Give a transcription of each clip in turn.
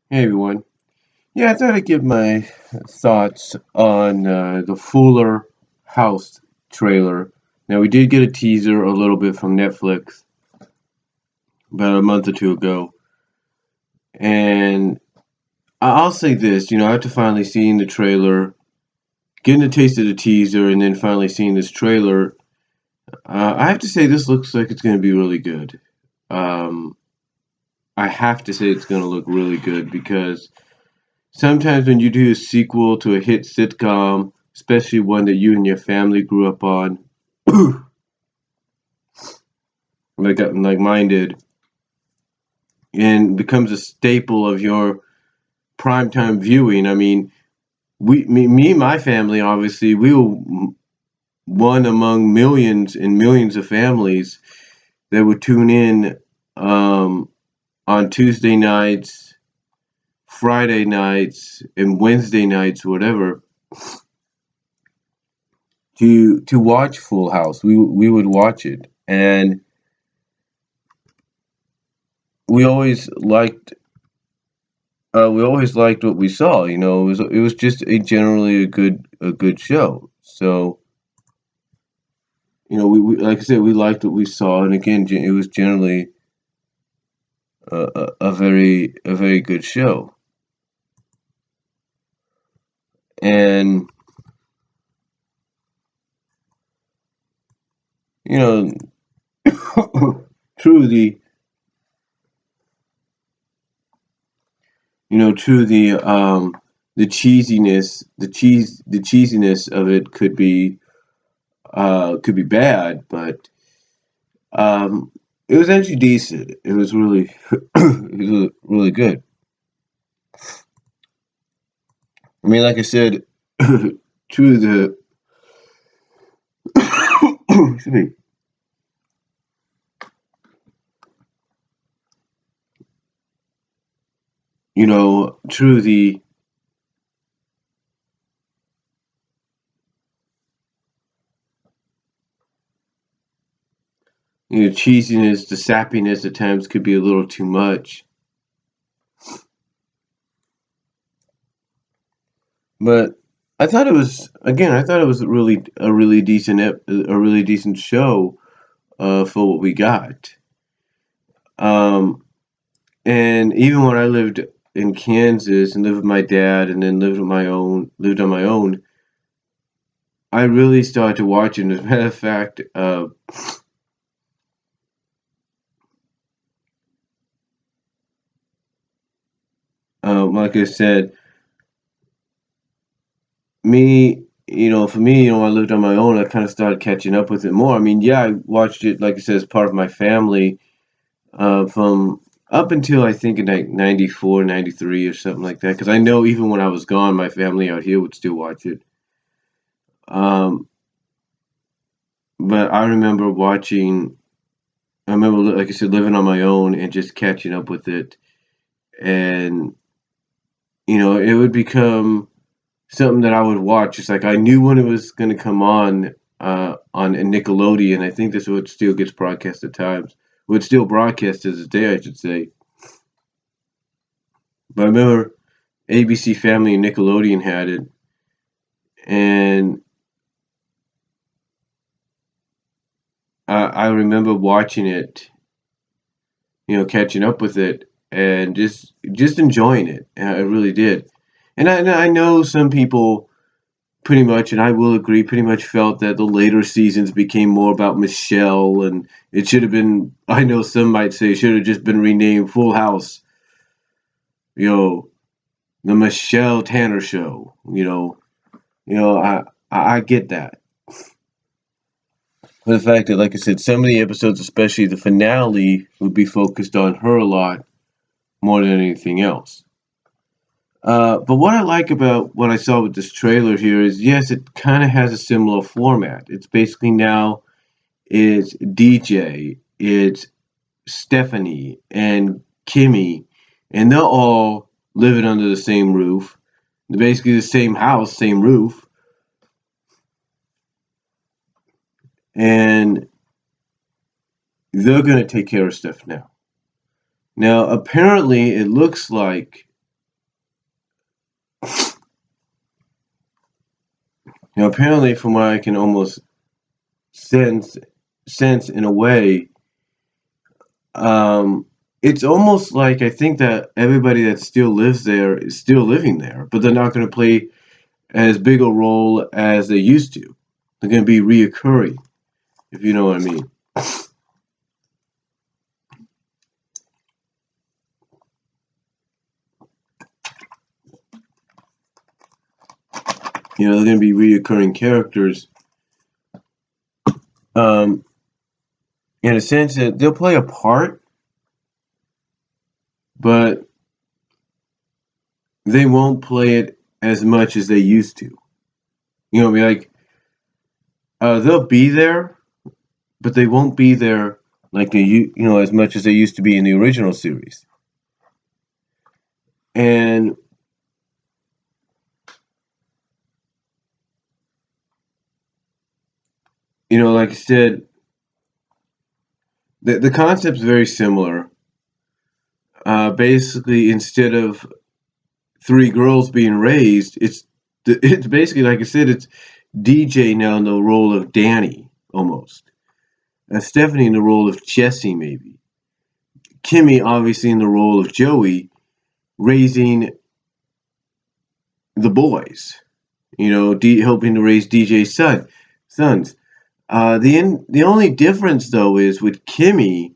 Hey everyone. Yeah, I thought I'd give my thoughts on the Fuller House trailer. Now, we did get a teaser a little bit from Netflix about a month or two ago, and I'll say this, after finally seeing the trailer, getting a taste of the teaser, and then finally seeing this trailer, I have to say this looks like it's going to be really good. Um, I have to say it's going to look really good because sometimes when you do a sequel to a hit sitcom, especially one that you and your family grew up on, like mine did, and becomes a staple of your primetime viewing. I mean, me, and my family, obviously, we were one among millions and millions of families that would tune in on Tuesday nights, Friday nights, and Wednesday nights, whatever, to watch Full House. We would watch it, and we always liked we always liked what we saw. It was just a generally a good show. So we like I said, we liked what we saw, and again, it was generally a very good show. And you know, through the through the cheesiness, the cheesiness of it could be bad, but um, it was actually decent. It was really it was really good. I mean, like I said, to the excuse me, through the cheesiness, the sappiness at times could be a little too much. But I thought it was a really decent show for what we got. Um, and even when I lived in Kansas and lived with my dad, and then lived on my own, I really started to watch it. As a matter of fact, like I said, for me, I lived on my own. I kind of started catching up with it more. I mean, yeah, I watched it, like I said, as part of my family from up until I think in like 94, 93 or something like that. Because I know even when I was gone, my family out here would still watch it. Um, but I remember, like I said, living on my own and just catching up with it. And, it would become something that I would watch. It's like I knew when it was going to come on Nickelodeon. I think this is what still gets broadcast at times. Would still broadcast to this day, I should say. But I remember ABC Family and Nickelodeon had it, and I remember watching it, catching up with it, and just enjoying it. I really did. And I know some people pretty much, and I will agree, pretty much felt that the later seasons became more about Michelle, and it should have been. I know some might say it should have just been renamed Full House. You know, the Michelle Tanner Show. I get that. But the fact that, like I said, some of the episodes, especially the finale, would be focused on her a lot more than anything else. But what I like about what I saw with this trailer here is, yes, it kind of has a similar format. It's basically now it's DJ, it's Stephanie, and Kimmy, and they're all living under the same roof. Basically, the same house, same roof, and they're going to take care of stuff now. Now, apparently, it looks like. apparently, from what I can almost sense, in a way, um, it's almost like I think that everybody that still lives there is still living there, but they're not going to play as big a role as they used to. They're going to be reoccurring, if you know what I mean. They're going to be reoccurring characters. Um, in a sense that they'll play a part, but they won't play it as much as they used to. Like they'll be there, but they won't be there like as much as they used to be in the original series. And like I said, the concept's very similar. Basically, instead of three girls being raised, it's basically, like I said, it's DJ now in the role of Danny almost. Stephanie in the role of Jessie, maybe. Kimmy obviously in the role of Joey, raising the boys. Helping to raise DJ's sons. The only difference though is with Kimmy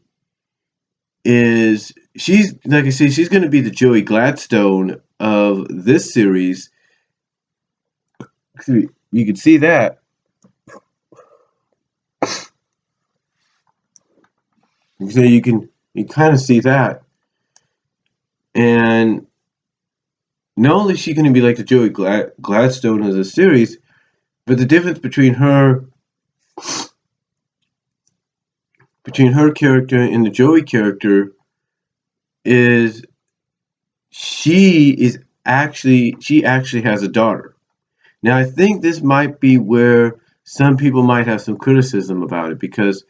is she's, like I say, she's going to be the Joey Gladstone of this series. You can see that. So you kind of see that. And not only is she going to be like the Joey Gladstone of the series, but the difference between her character and the Joey character is she actually has a daughter. Now I think this might be where some people might have some criticism about it, because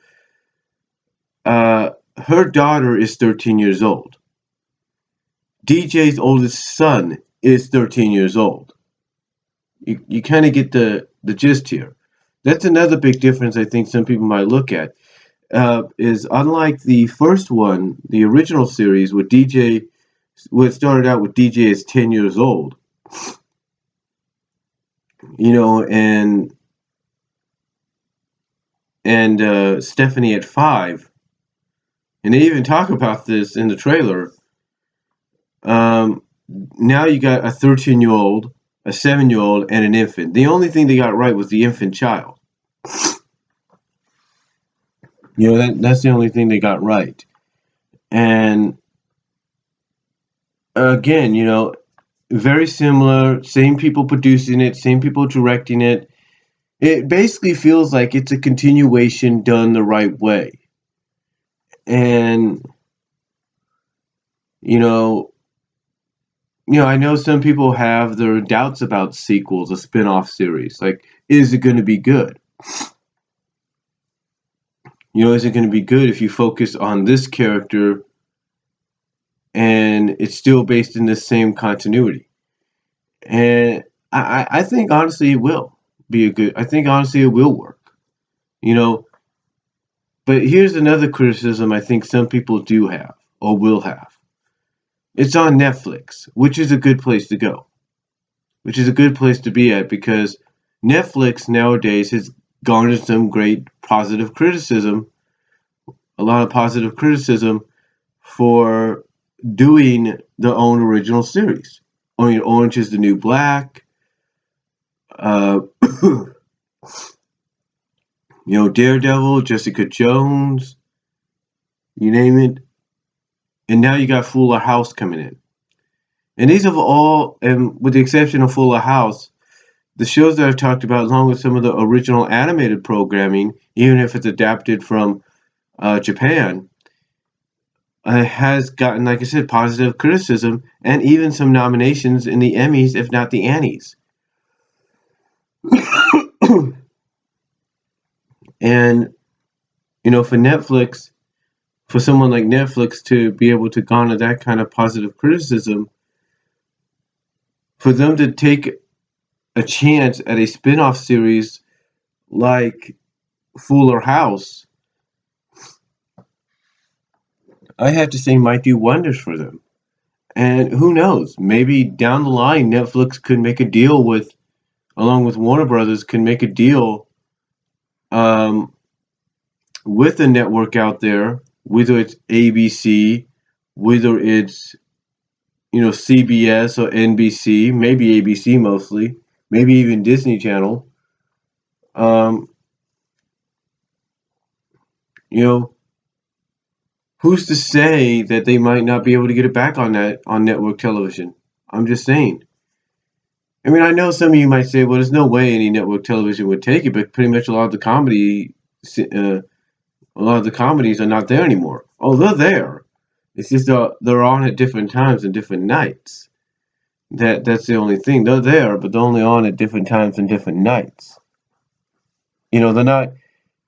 her daughter is 13 years old. DJ's oldest son is 13 years old. You kind of get the gist here. That's another big difference I think some people might look at. Is unlike the first one, the original series, with DJ, it started out with DJ as 10 years old. And Stephanie at 5. And they even talk about this in the trailer. Now you got a 13-year-old, a 7-year-old, and an infant. The only thing they got right was the infant child. That's the only thing they got right. And again, very similar, same people producing it, same people directing it. It basically feels like it's a continuation done the right way. And I know some people have their doubts about sequels, a spin-off series. Like, is it going to be good? Is it going to be good if you focus on this character and it's still based in the same continuity? And I think honestly it will be I think honestly it will work. But here's another criticism I think some people do have or will have. It's on Netflix, which is a good place to go. Which is a good place to be at, because Netflix nowadays has garnered some great positive criticism, a lot of positive criticism for doing their own original series. Orange is the New Black, Daredevil, Jessica Jones, you name it. And now you got Fuller House coming in. And these have all, and with the exception of Fuller House, the shows that I've talked about, along with some of the original animated programming, even if it's adapted from Japan, has gotten, like I said, positive criticism and even some nominations in the Emmys, if not the Annies. And, for Netflix, for someone like Netflix to be able to garner that kind of positive criticism, for them to take a chance at a spin-off series like Fuller House, I have to say might do wonders for them. And who knows? Maybe down the line, Netflix could make a deal with, along with Warner Brothers, could make a deal um, with a network out there, whether it's ABC, whether it's CBS or NBC, maybe ABC mostly, maybe even Disney Channel. Um, you know, who's to say that they might not be able to get it back on that on network television? I'm just saying. I mean, I know some of you might say, "Well, there's no way any network television would take it," but pretty much a lot of the comedies are not there anymore. Oh, they're there. It's just they're on at different times and different nights. That's the only thing. They're there, but they're only on at different times and different nights. They're not.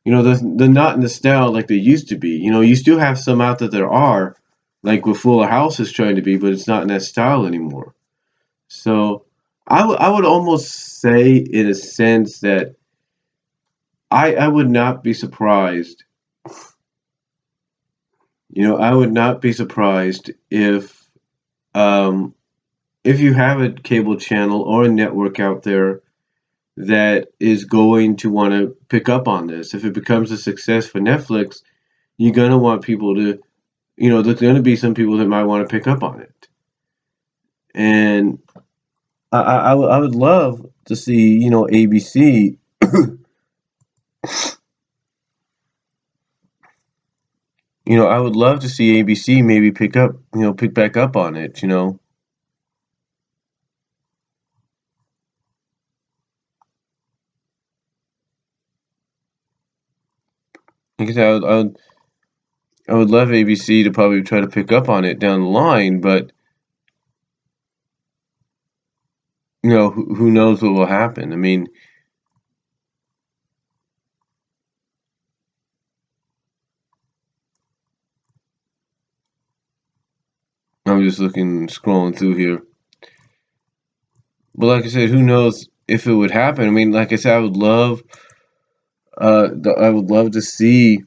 They're not in the style like they used to be. You still have some out there are, like what Fuller House is trying to be, but it's not in that style anymore. So I would almost say, in a sense, that I would not be surprised. I would not be surprised um, if you have a cable channel or a network out there that is going to want to pick up on this. If it becomes a success for Netflix, you're going to want people to, there's going to be some people that might want to pick up on it. And I would love to see, ABC. I would love to see ABC maybe pick back up on it. Like I said, I would love ABC to probably try to pick up on it down the line, but who knows what will happen? I mean, I'm just scrolling through here. But like I said, who knows if it would happen? I mean, like I said, I would love to see,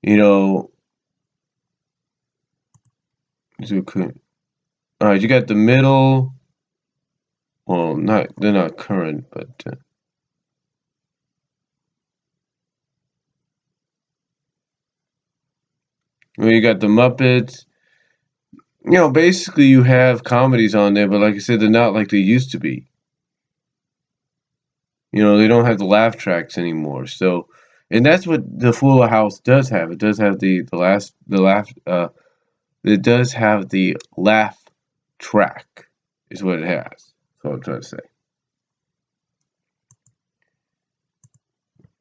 you know, all right, you got the middle. Well, they're not current, but well, you got the Muppets. Basically you have comedies on there, but like I said, they're not like they used to be. They don't have the laugh tracks anymore. So, and that's what the Fuller House does have. It does have the laugh. It does have the laugh track, is what it has. That's what I'm trying to say.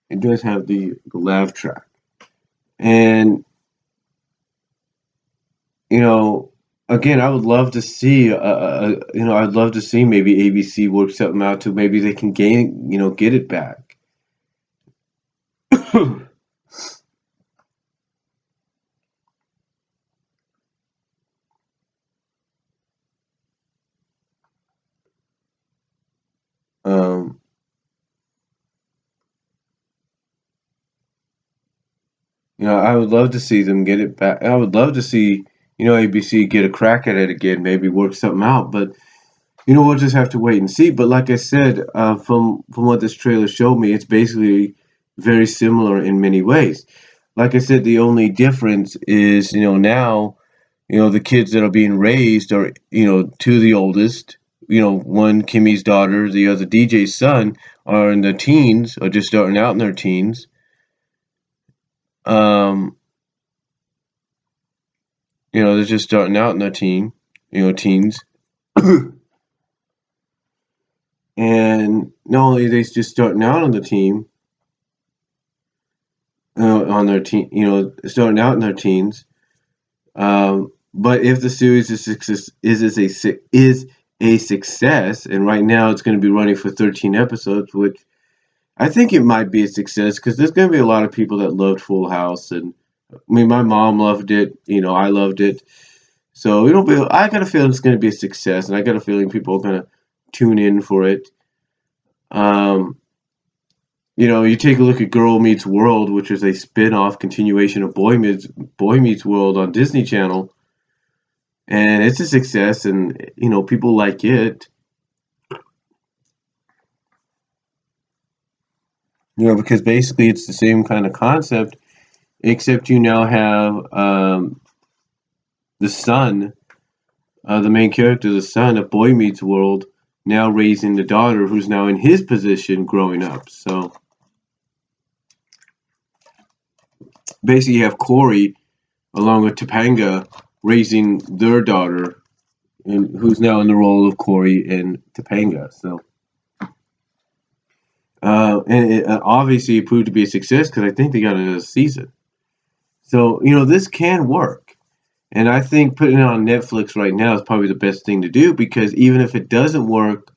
It does have the laugh track, and you know, again, I would love to see. I'd love to see maybe ABC work something out to maybe they can get it back. um, I would love to see them get it back. I would love to see, ABC get a crack at it again, maybe work something out. But we'll just have to wait and see. But like I said, from what this trailer showed me, it's basically very similar in many ways. Like I said, the only difference is, now, the kids that are being raised are, two of the oldest. One Kimmy's daughter, the other DJ's son, are in their teens or just starting out in their teens. Um, they're just starting out in their teens. And not only are they just starting out on the team, on their teen, starting out in their teens. But if the series is a success, and right now it's going to be running for 13 episodes, which I think it might be a success because there's going to be a lot of people that loved Full House, and I mean my mom loved it, I loved it. So I got a feeling it's going to be a success, and I got a feeling people are going to tune in for it. Um, you take a look at Girl Meets World, which is a spin-off continuation of Boy Meets World on Disney Channel, and it's a success, and people like it. Because basically it's the same kind of concept, except you now have the son, the main character, the son of Boy Meets World, now raising the daughter who's now in his position growing up. So basically you have Corey along with Topanga raising their daughter, and who's now in the role of Corey and Topanga. So and it, obviously it proved to be a success because I think they got another season. So this can work. And I think putting it on Netflix right now is probably the best thing to do, because even if it doesn't work,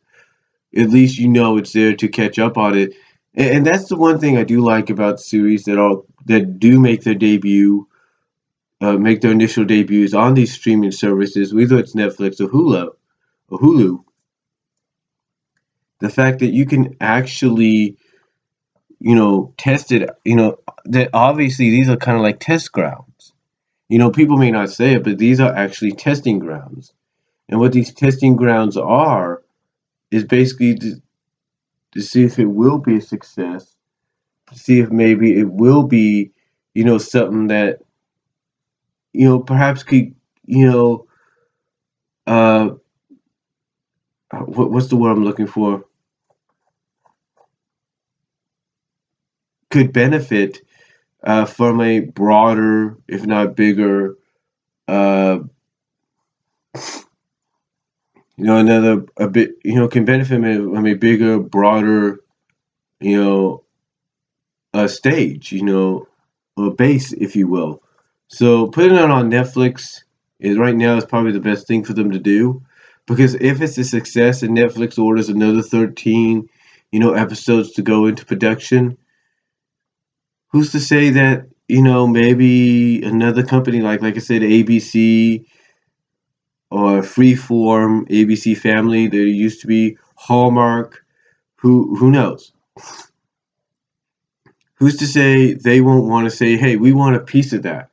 at least it's there to catch up on it. And that's the one thing I do like about series that do make their initial debuts on these streaming services, whether it's Netflix or Hulu. The fact that you can actually, test it, that obviously these are kind of like test grounds. People may not say it, but these are actually testing grounds. And what these testing grounds are is basically to see if it will be a success, to see if maybe it will be, something that, perhaps could, uh, what's the word I'm looking for? Could benefit from a broader, if not bigger, uh, another a bit, can benefit from a bigger, broader, you know, stage, a base, if you will. So putting it on Netflix is right now is probably the best thing for them to do, because if it's a success and Netflix orders another 13, episodes to go into production, who's to say that maybe another company like I said, ABC or Freeform, ABC Family, there used to be Hallmark, who knows? Who's to say they won't want to say, "Hey, we want a piece of that."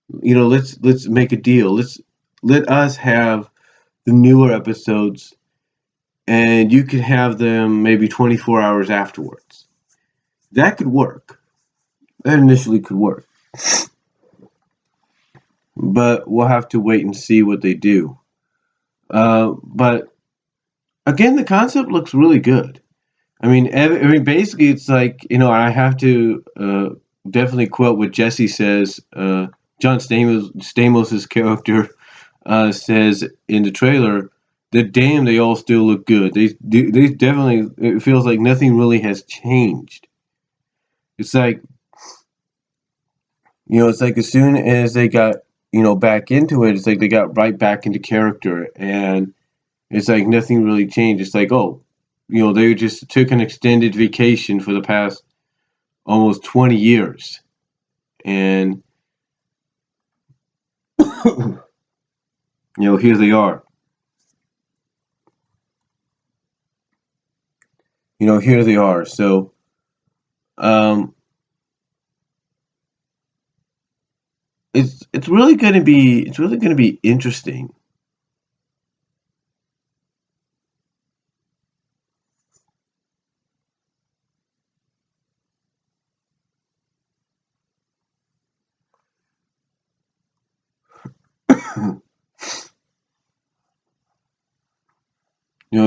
Let's make a deal. Let us have the newer episodes, and you can have them maybe 24 hours afterwards. That could work. That initially could work. But we'll have to wait and see what they do. But again, the concept looks really good. Basically, it's like, I have to definitely quote what Jesse says. John Stamos' character says in the trailer that, damn, they all still look good. They definitely, it feels like nothing really has changed. It's like, it's like as soon as they got, back into it, it's like they got right back into character, and it's like nothing really changed. It's like, oh, they just took an extended vacation for the past almost 20 years. And, here they are. Here they are. So, um, it's really going to be interesting.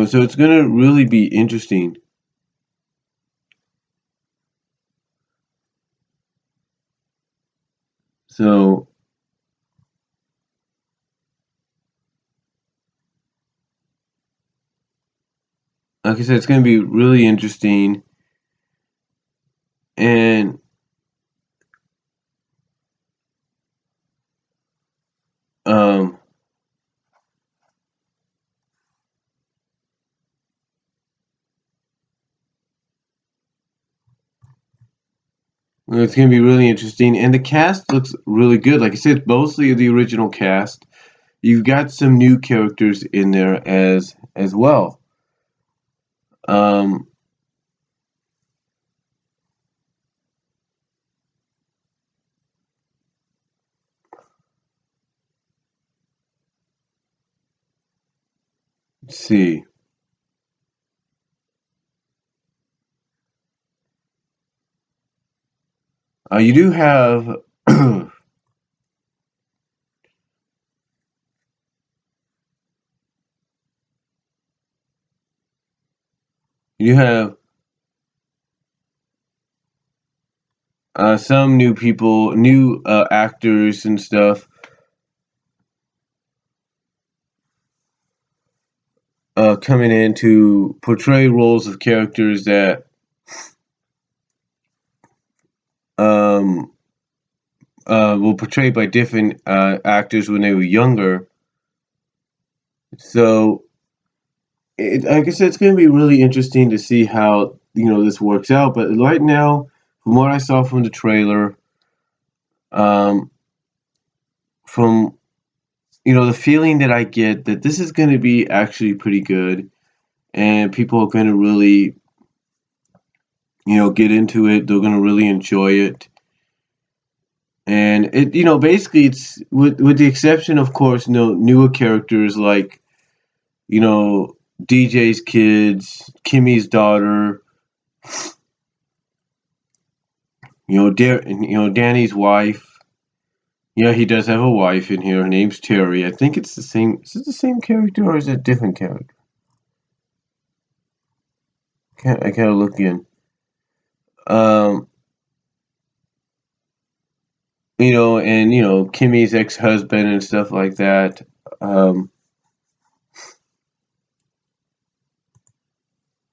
So it's going to really be interesting. So, like I said, it's going to be really interesting. And um, it's going to be really interesting. And the cast looks really good. Like I said, mostly the original cast. You've got some new characters in there as well. Um, let's see. You do have you have some new people, new actors and stuff coming in to portray roles of characters that um, were portrayed by different actors when they were younger. So, like I said, it's going to be really interesting to see how this works out. But right now, from what I saw from the trailer, um, from the feeling that I get that this is going to be actually pretty good, and people are going to really get into it. They're going to really enjoy it. And it, basically, it's with the exception, of course, newer characters like DJ's kids, Kimmy's daughter, Danny's wife. Yeah, he does have a wife in here. Her name's Terry. I think it's the same. Is it the same character or is it a different character? I gotta look in. Um, and Kimmy's ex-husband and stuff like that. Um,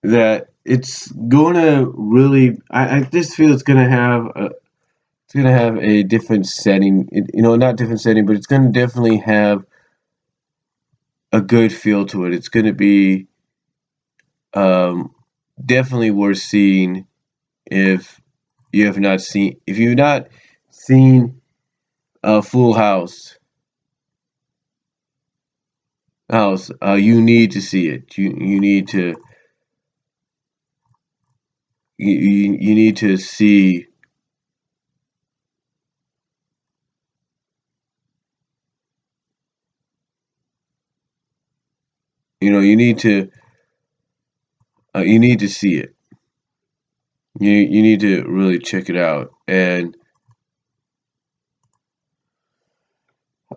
that it's gonna really. I just feel it's gonna have a different setting. Not different setting, but it's gonna definitely have a good feel to it. It's gonna be um, definitely worth seeing if if you've not seen Full House, you need to see it. You need to you need to see. You need to see it. You need to really check it out. And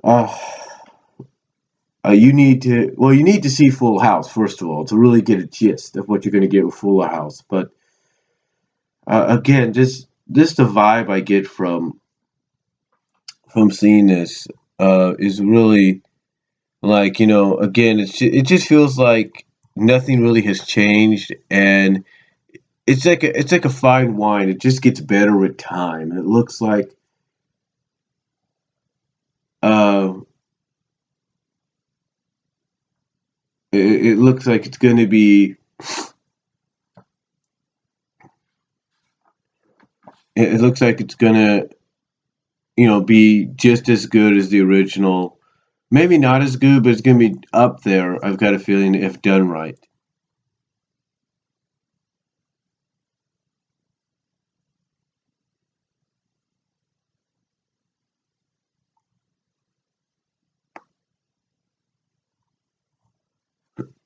uh, you need to see Full House first of all to really get a gist of what you're going to get with Full House. But again, just the vibe I get from seeing this is really like again it just feels like nothing really has changed, and it's like a fine wine. It just gets better with time. It looks like uh, it looks like it's going to be. It looks like it's going to be just as good as the original. Maybe not as good, but it's going to be up there. I've got a feeling if done right.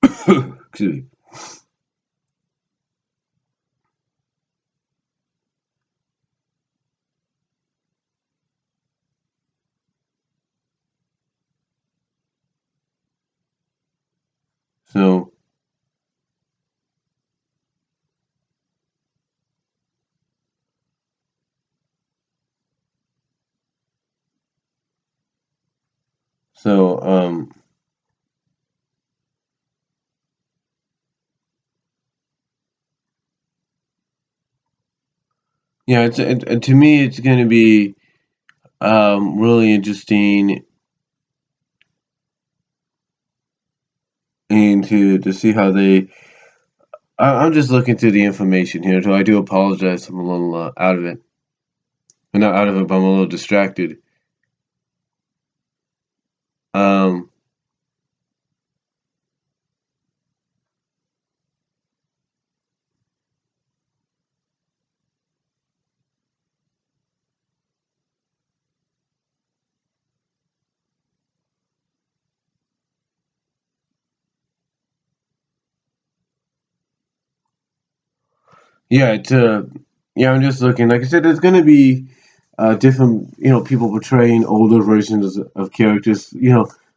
Excuse me. So so yeah, to me it's going to be really interesting and to see how they. I'm just looking through the information here, so I do apologize. I'm a little out of it. I'm not out of it, but I'm a little distracted. Um, Yeah, it's yeah. I'm just looking. Like I said, there's going to be different, people portraying older versions of characters.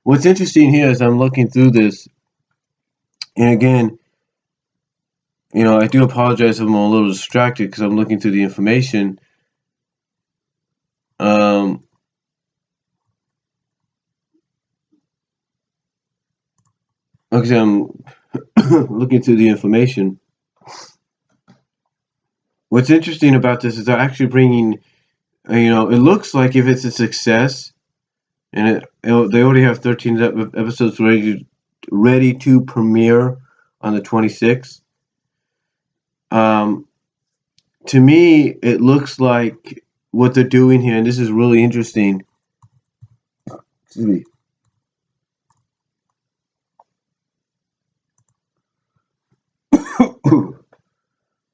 What's interesting here is I'm looking through this, and again, I do apologize if I'm a little distracted because I'm looking through the information. Um, like I said, I'm looking through the information. What's interesting about this is they're actually bringing, it looks like if it's a success, and they already have 13 episodes ready to premiere on the 26th. Um, to me, it looks like what they're doing here, and this is really interesting. Excuse me.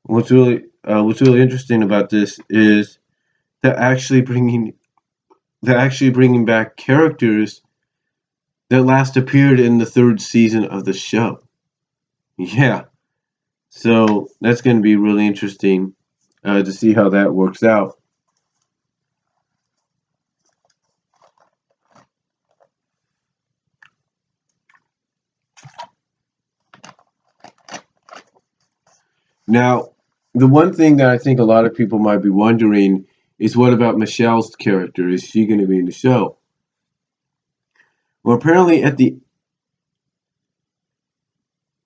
What's really interesting about this is they're actually bringing they're actually bringing back characters that last appeared in the third season of the show. Yeah, so that's going to be really interesting to see how that works out. Now, the one thing that I think a lot of people might be wondering is what about Michelle's character? Is she going to be in the show? Well, apparently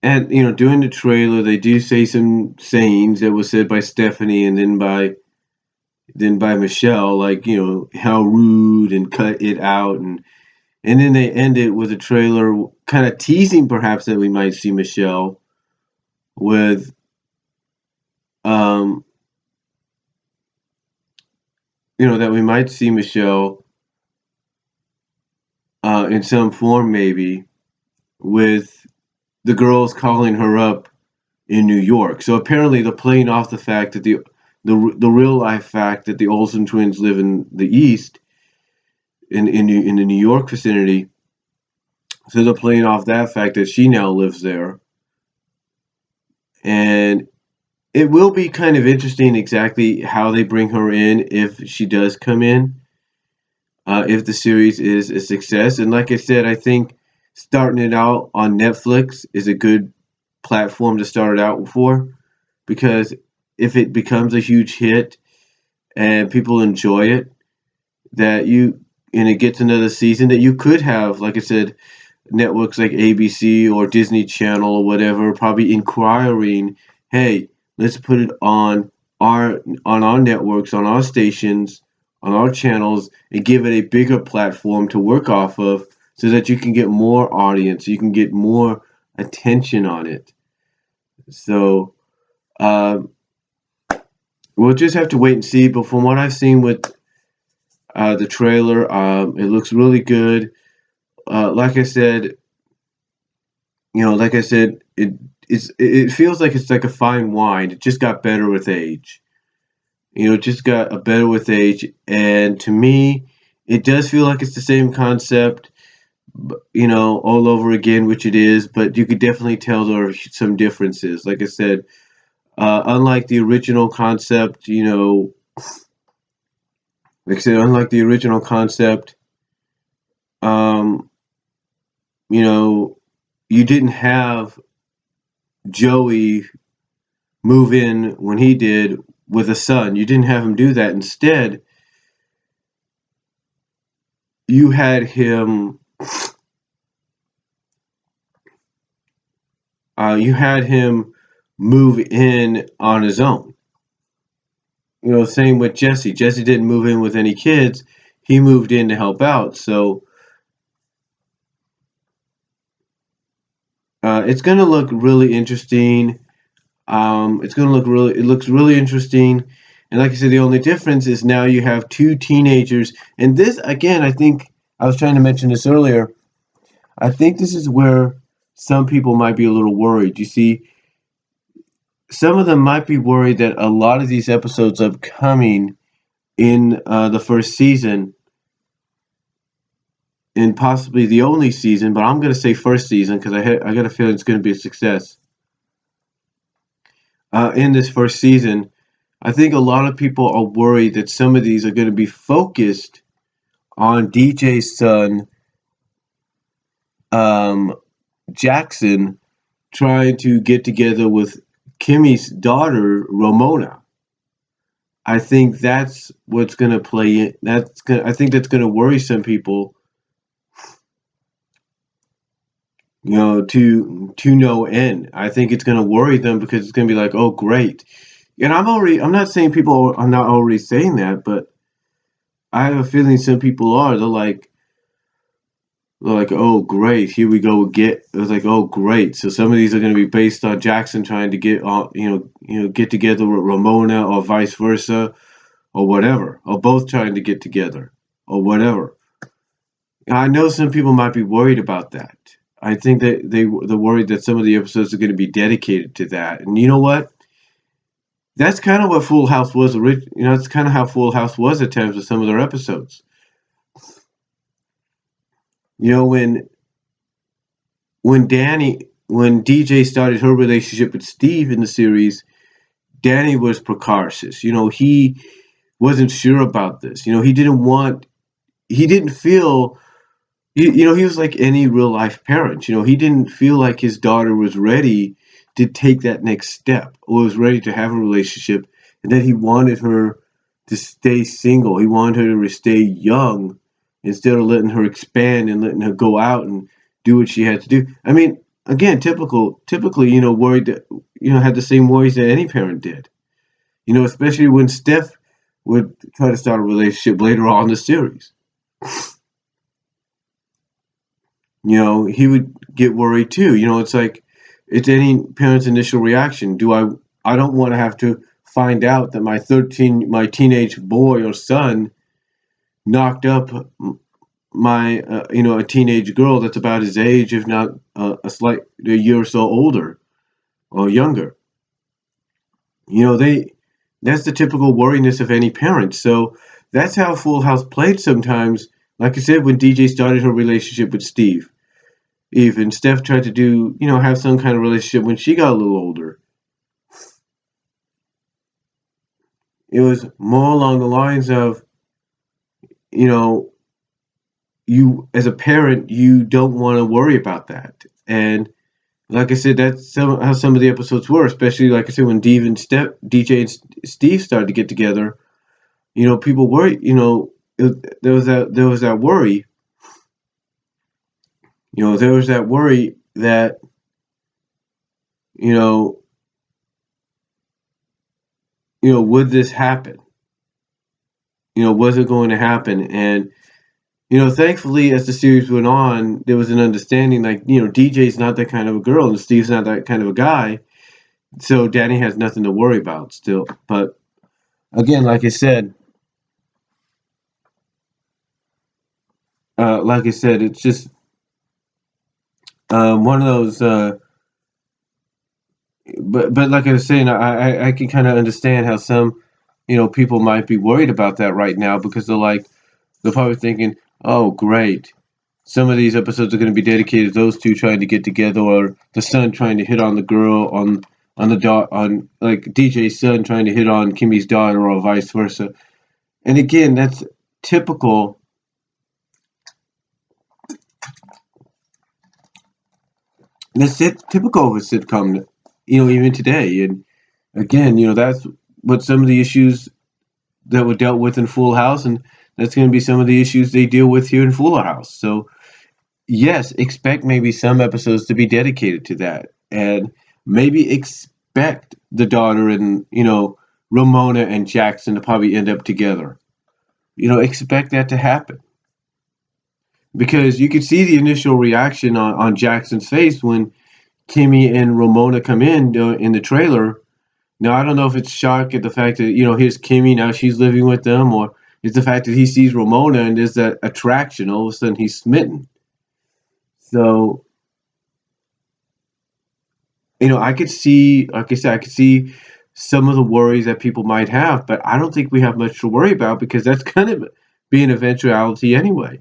during the trailer, they do say some sayings that was said by Stephanie and then by Michelle, like how rude and cut it out, and then they end it with a trailer, kind of teasing perhaps that we might see Michelle with um that we might see Michelle in some form maybe with the girls calling her up in New York. So apparently they're playing off the fact that the real life fact that the Olsen twins live in the East in the New York vicinity. So they're playing off that fact that she now lives there, and it will be kind of interesting exactly how they bring her in if she does come in. If the series is a success, and like I said, I think starting it out on Netflix is a good platform to start it out for because if it becomes a huge hit and people enjoy it, that you and it gets another season, that you could have, like I said, networks like ABC or Disney Channel or whatever probably inquiring, hey, let's put it on our networks, on our stations, on our channels, and give it a bigger platform to work off of, so that you can get more audience, you can get more attention on it. So um, we'll just have to wait and see. But from what I've seen with the trailer, it looks really good. Like I said, it feels like it's like a fine wine. It just got better with age. It just got a better with age, and to me, it does feel like it's the same concept, all over again, which it is. But you could definitely tell there are some differences. Like I said, unlike the original concept, unlike the original concept, um, you know, you didn't have Joey move in when he did with a son. You didn't have him do that. Instead, you had him. You had him move in on his own. Same with Jesse. Jesse didn't move in with any kids. He moved in to help out. So it's going to look really interesting. It looks really interesting. And like I said, the only difference is now you have two teenagers. And this, again, I think I was trying to mention this earlier. I think this is where some people might be a little worried. You see, some of them might be worried that a lot of these episodes upcoming in the first season, and possibly the only season, but I'm going to say first season because I got a feeling it's going to be a success. in this first season, I think a lot of people are worried that some of these are going to be focused on DJ's son, um, Jackson, trying to get together with Kimmy's daughter, Ramona. I think that's what's going to play in. I think that's going to worry some people, to no end. I think it's going to worry them because it's going to be like, oh, great. And I'm not saying people are not already saying that, but I have a feeling some people are. They're like, oh, great, here we go again. It was like, oh, great. So some of these are going to be based on Jackson trying to get on, get together with Ramona, or vice versa, or whatever, or both trying to get together, or whatever. I know some people might be worried about that. I think that they're worried that some of the episodes are going to be dedicated to that. And you know what? That's kind of what Full House was. That's kind of how Full House was at times with some of their episodes. You know, when DJ started her relationship with Steve in the series, Danny was precocious. He wasn't sure about this. He didn't feel, he was like any real life parent. He didn't feel like his daughter was ready to take that next step or was ready to have a relationship, and that he wanted her to stay single. He wanted her to stay young instead of letting her expand and letting her go out and do what she had to do. I mean, again, typically, worried that, had the same worries that any parent did. Especially when Steph would try to start a relationship later on in the series. He would get worried too. It's like, it's any parent's initial reaction. I don't want to have to find out that my teenage boy or son knocked up a teenage girl that's about his age, if not a year or so older or younger. That's the typical worriness of any parent. So that's how Full House played sometimes. Like I said, when DJ started her relationship with Steve, even Steph tried to have some kind of relationship when she got a little older. It was more along the lines of, you know, you as a parent, you don't want to worry about that. And like I said, that's how some of the episodes were, especially like I said, when DJ and Steve started to get together. People worry. There was that worry. There was that worry that you know would this happen? Was it going to happen? And thankfully, as the series went on, there was an understanding. Like, DJ's not that kind of a girl, and Steve's not that kind of a guy. So Danny has nothing to worry about still. But again, like I said, it's just one of those. But like I was saying, I can kind of understand how some people might be worried about that right now, because they're probably thinking, oh, great. Some of these episodes are going to be dedicated to those two trying to get together, or the son trying to hit on the girl, on the dot on like DJ's son trying to hit on Kimmy's daughter, or vice versa. And again, that's typical. Typical of a sitcom, even today. And again, that's what some of the issues that were dealt with in Full House, and that's going to be some of the issues they deal with here in Fuller House. So yes, expect maybe some episodes to be dedicated to that, and maybe expect the daughter and Ramona and Jackson to probably end up together. Expect that to happen, because you could see the initial reaction on Jackson's face when Kimmy and Ramona come in the trailer. Now I don't know if it's shock at the fact that here's Kimmy, now she's living with them, or it's the fact that he sees Ramona and there's that attraction. All of a sudden he's smitten. So I could see, like I said, I could see some of the worries that people might have, but I don't think we have much to worry about, because that's kind of be an eventuality anyway.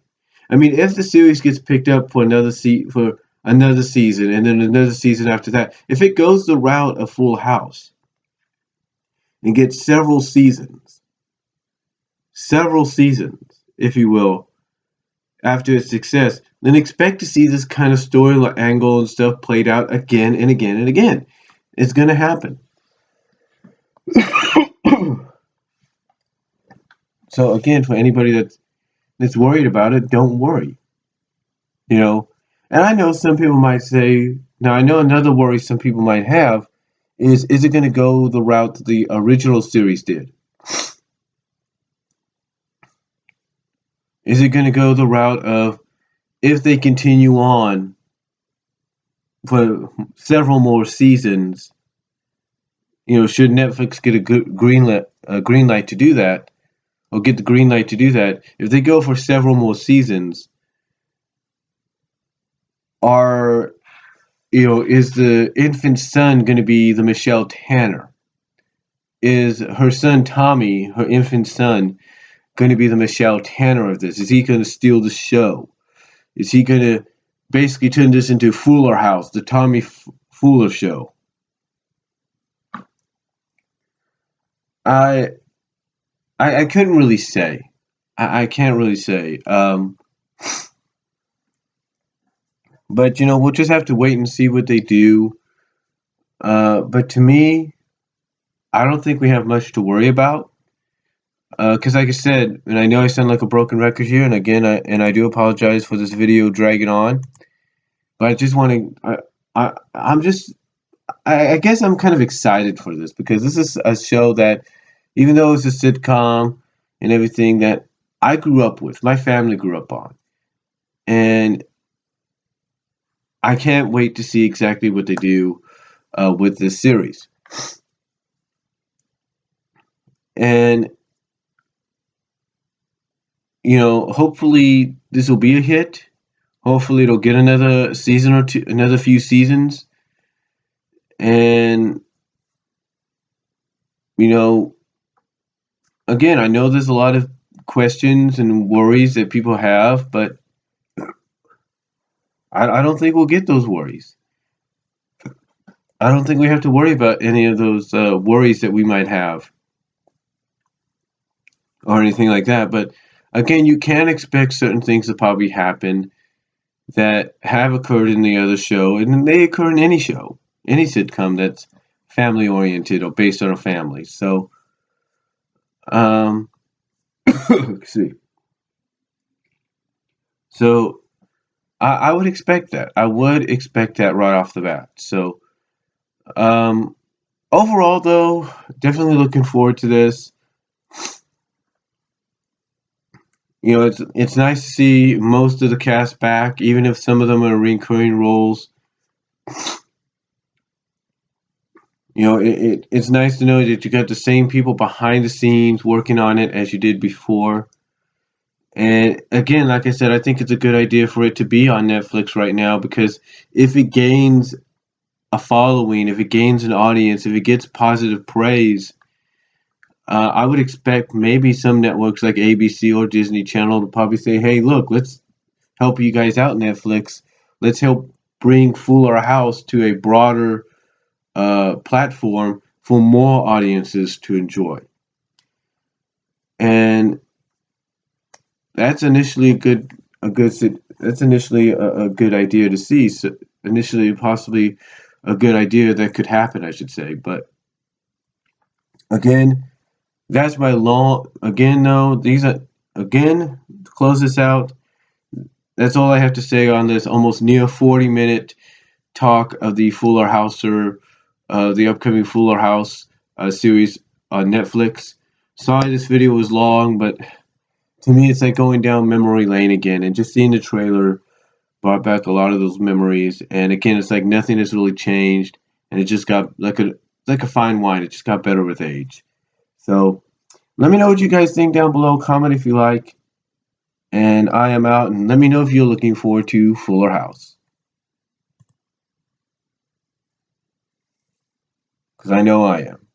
I mean, if the series gets picked up for another season, and then another season after that, if it goes the route of Full House, and get several seasons, if you will, after its success, then expect to see this kind of story angle and stuff played out again and again and again. It's going to happen. So again, for anybody that's worried about it, don't worry. You know, and I know some people might say, now I know another worry some people might have is it going to go the route that the original series did? Is it going to go the route of, if they continue on for several more seasons, should Netflix get a good green light to do that, or get the green light to do that? If they go for several more seasons, is the infant son going to be the Michelle Tanner? Is her son Tommy, her infant son, going to be the Michelle Tanner of this? Is he going to steal the show? Is he going to basically turn this into Fuller House, the Tommy Fuller show? I couldn't really say. I can't really say. But we'll just have to wait and see what they do. But to me, I don't think we have much to worry about. Because like I said, and I know I sound like a broken record here, and again, I do apologize for this video dragging on. But I just want to. I guess I'm kind of excited for this, because this is a show that, even though it's a sitcom and everything, that I grew up with, my family grew up on. And I can't wait to see exactly what they do with this series. And, hopefully this will be a hit. Hopefully it'll get another season or two, another few seasons. And, again, I know there's a lot of questions and worries that people have, but I don't think we'll get those worries. I don't think we have to worry about any of those worries that we might have, or anything like that. But again, you can expect certain things to probably happen that have occurred in the other show, and they occur in any show, any sitcom that's family oriented or based on a family. So, see. So I would expect that. I would expect that right off the bat. So, overall, though, definitely looking forward to this. It's nice to see most of the cast back, even if some of them are recurring roles. It's nice to know that you got the same people behind the scenes working on it as you did before. And again, like I said, I think it's a good idea for it to be on Netflix right now, because if it gains a following, if it gains an audience, if it gets positive praise, I would expect maybe some networks like ABC or Disney Channel to probably say, hey, look, let's help you guys out, Netflix. Let's help bring Fuller House to a broader platform for more audiences to enjoy. And that's initially a good idea to see. So initially, possibly a good idea that could happen, I should say. But again, that's my long. Again, though, to close this out. That's all I have to say on this almost near 40-minute talk of the Fuller House, or the upcoming Fuller House series on Netflix. Sorry this video was long, but to me it's like going down memory lane again, and just seeing the trailer brought back a lot of those memories. And again, it's like nothing has really changed, and it just got like a fine wine. It just got better with age. So let me know what you guys think down below. Comment if you like. And I am out, and let me know if you're looking forward to Fuller House, because I know I am.